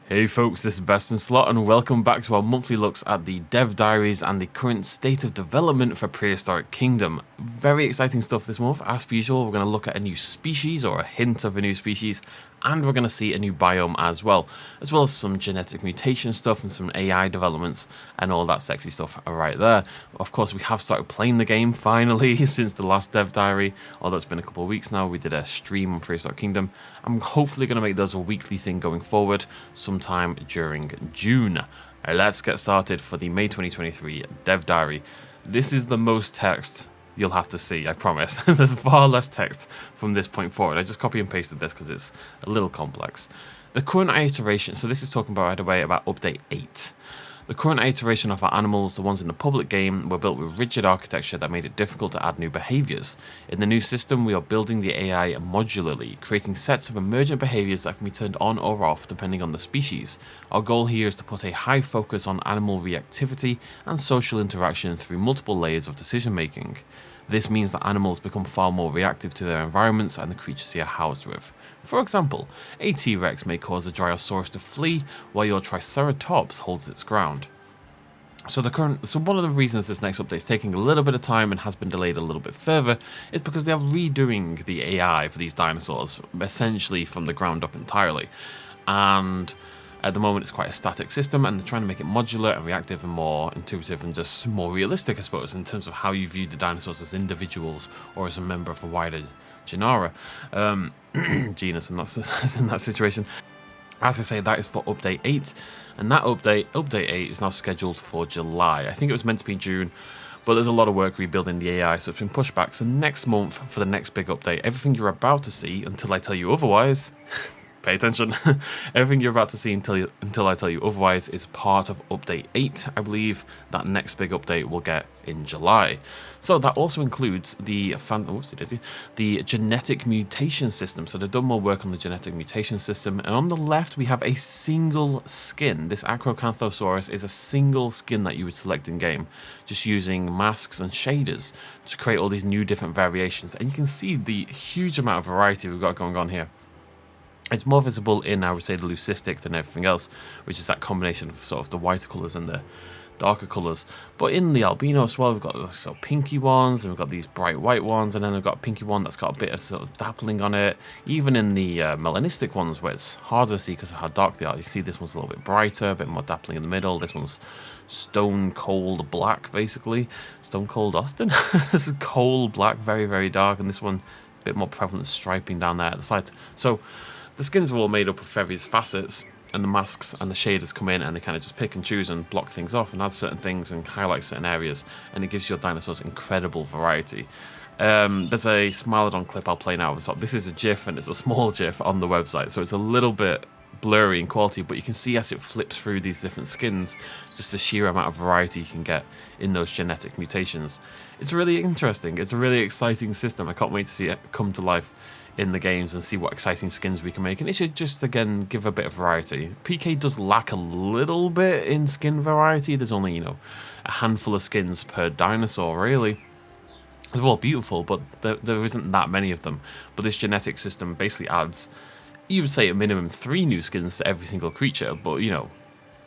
Hey folks, this is Best in Slot and welcome back to our monthly looks at the dev diaries and the current state of development for Prehistoric Kingdom. Very exciting stuff this month. As per usual, we're going to look at a new species or a hint of a new species, and we're going to see a new biome as well as some genetic mutation stuff and some AI developments and all that sexy stuff right there. Of course, we have started playing the game finally since the last dev diary, although it's been a couple of weeks now. We did a stream on Prehistoric Kingdom. I'm hopefully going to make those a weekly thing going forward sometime during June. Let's get started for the May 2023 dev diary. This is the most text you'll have to see, I promise. There's far less text from this point forward. I just copy and pasted this because it's a little complex. The current iteration, so this is talking about right away about update 8. The current iteration of our animals, the ones in the public game, were built with rigid architecture that made it difficult to add new behaviours. In the new system, we are building the AI modularly, creating sets of emergent behaviours that can be turned on or off depending on the species. Our goal here is to put a high focus on animal reactivity and social interaction through multiple layers of decision making. This means that animals become far more reactive to their environments and the creatures they are housed with. For example, a T-Rex may cause a Dryosaurus to flee while your Triceratops holds its ground. So one of the reasons this next update is taking a little bit of time and has been delayed a little bit further is because they are redoing the AI for these dinosaurs, essentially from the ground up entirely. And at the moment, it's quite a static system, and they're trying to make it modular and reactive and more intuitive and just more realistic, I suppose, in terms of how you view the dinosaurs as individuals or as a member of a wider genera, genus, and that's in that situation. As I say, that is for update 8, and that update 8, is now scheduled for July. I think it was meant to be June, but there's a lot of work rebuilding the AI, so it's been pushed back. So next month, for the next big update, everything you're about to see, until I tell you otherwise, pay attention. Everything you're about to see until I tell you otherwise is part of update 8. I believe that next big update we'll get in July. So that also includes the genetic mutation system. So they've done more work on the genetic mutation system. And on the left, we have a single skin. This Acrocanthosaurus is a single skin that you would select in game, just using masks and shaders to create all these new different variations. And you can see the huge amount of variety we've got going on here. It's more visible in, I would say, the leucistic than everything else, which is that combination of sort of the whiter colours and the darker colours. But in the albino as well, we've got the sort of pinky ones, and we've got these bright white ones, and then we've got a pinky one that's got a bit of sort of dappling on it. Even in the melanistic ones, where it's harder to see because of how dark they are, you see this one's a little bit brighter, a bit more dappling in the middle. This one's stone cold black, basically. Stone Cold Austin. This is coal black, very, very dark, and this one a bit more prevalent striping down there at the side. So the skins are all made up of various facets, and the masks and the shaders come in and they kind of just pick and choose and block things off and add certain things and highlight certain areas, and it gives your dinosaurs incredible variety. There's a Smilodon clip I'll play now. This is a GIF, and it's a small GIF on the website, so it's a little bit blurry in quality, but you can see as it flips through these different skins, just the sheer amount of variety you can get in those genetic mutations. It's really interesting. It's a really exciting system. I can't wait to see it come to life in the games and see what exciting skins we can make, and it should just again give a bit of variety. PK does lack a little bit in skin variety. There's only, a handful of skins per dinosaur, really. They're all beautiful, but there isn't that many of them. But this genetic system basically adds, you would say, a minimum 3 new skins to every single creature, but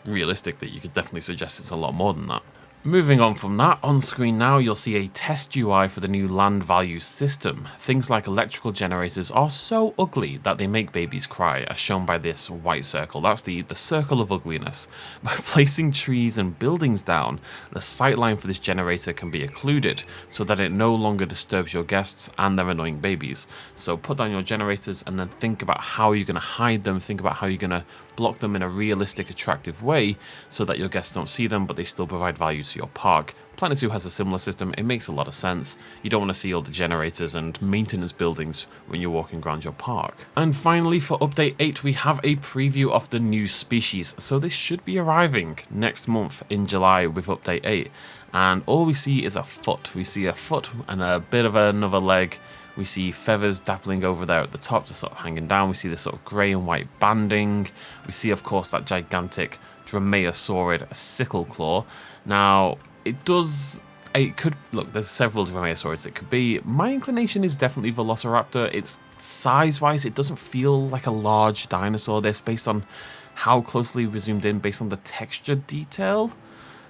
realistically you could definitely suggest it's a lot more than that. Moving on from that, on screen now you'll see a test UI for the new land value system. Things like electrical generators are so ugly that they make babies cry, as shown by this white circle. That's the circle of ugliness. By placing trees and buildings down, the sightline for this generator can be occluded so that it no longer disturbs your guests and their annoying babies. So put down your generators and then think about how you're going to hide them, think about how you're going to block them in a realistic, attractive way so that your guests don't see them, but they still provide value to your park. Planet Zoo has a similar system. It makes a lot of sense. You don't want to see all the generators and maintenance buildings when you're walking around your park. And finally, for update 8, we have a preview of the new species. So this should be arriving next month in July with update 8. And all we see is a foot. We see a foot and a bit of another leg. We see feathers dappling over there at the top, just sort of hanging down. We see this sort of grey and white banding. We see, of course, that gigantic dromaeosaurid sickle claw. Now, it could, look, there's several dromaeosaurids it could be. My inclination is definitely Velociraptor. It's size-wise, it doesn't feel like a large dinosaur. This, based on how closely we zoomed in based on the texture detail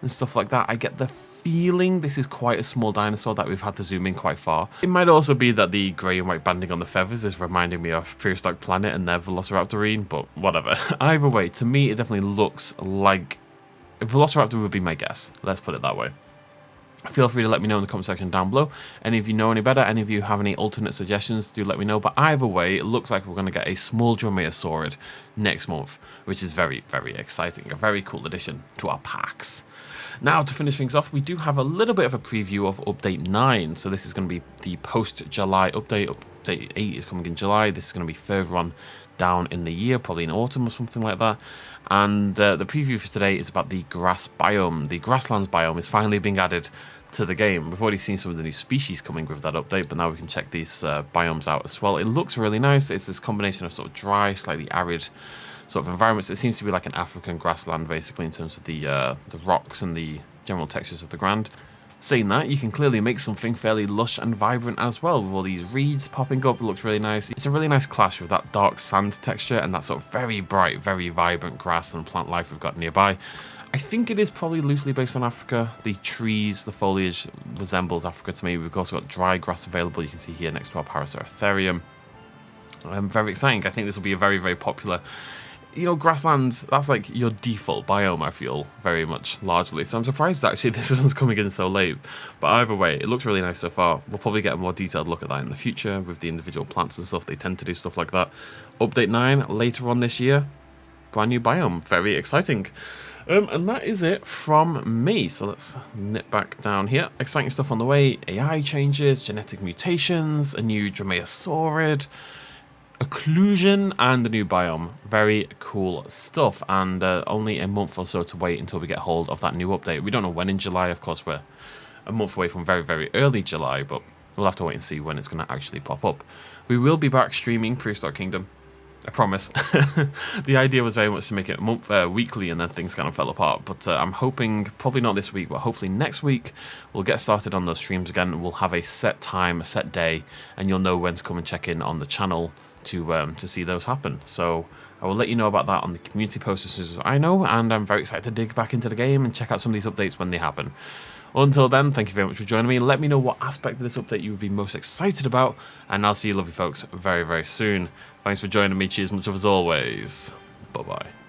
and stuff like that. I get the feeling this is quite a small dinosaur that we've had to zoom in quite far. It might also be that the grey and white banding on the feathers is reminding me of Prehistoric Planet and their Velociraptorine, but whatever. Either way, to me it definitely looks like a Velociraptor would be my guess. Let's put it that way. Feel free to let me know in the comment section down below. Any of you know any better, any of you have any alternate suggestions, do let me know. But either way, it looks like we're going to get a small Dromaeosaurid next month, which is very, very exciting. A very cool addition to our packs. Now, to finish things off, we do have a little bit of a preview of Update 9. So this is going to be the post-July update. Update 8 is coming in July. This is going to be further on down in the year, probably in autumn or something like that. And the preview for today is about the grass biome. The grasslands biome is finally being added to the game. We've already seen some of the new species coming with that update, but now we can check these biomes out as well. It looks really nice. It's this combination of sort of dry, slightly arid sort of environments. It seems to be like an African grassland, basically, in terms of the rocks and the general textures of the ground. Saying that, you can clearly make something fairly lush and vibrant as well, with all these reeds popping up. It looks really nice. It's a really nice clash with that dark sand texture and that sort of very bright, very vibrant grass and plant life we've got nearby. I think it is probably loosely based on Africa. The trees, the foliage resembles Africa to me. We've also got dry grass available, you can see here next to our Paraceratherium. Very exciting. I think this will be a very, very popular, you know, grasslands, that's like your default biome, I feel, very much, largely. So I'm surprised actually this one's coming in so late. But either way, it looks really nice so far. We'll probably get a more detailed look at that in the future with the individual plants and stuff. They tend to do stuff like that. Update 9 later on this year. Brand new biome. Very exciting. And that is it from me. So let's nip back down here. Exciting stuff on the way. AI changes, genetic mutations, a new Dromaeosaurid, occlusion, and the new biome. Very cool stuff, and only a month or so to wait until we get hold of that new update. We don't know when in July, of course. We're a month away from very, very early July, but we'll have to wait and see when it's going to actually pop up. We will be back streaming Prehistoric Kingdom, I promise. The idea was very much to make it weekly, and then things kind of fell apart. But I'm hoping, probably not this week, but hopefully next week, we'll get started on those streams again. We'll have a set time, a set day, and you'll know when to come and check in on the channel to see those happen. So I will let you know about that on the community post as soon as I know, and I'm very excited to dig back into the game and check out some of these updates when they happen. Until then, thank you very much for joining me. Let me know what aspect of this update you would be most excited about, and I'll see you lovely folks very, very soon. Thanks for joining me. Cheers much of as always. Bye-bye.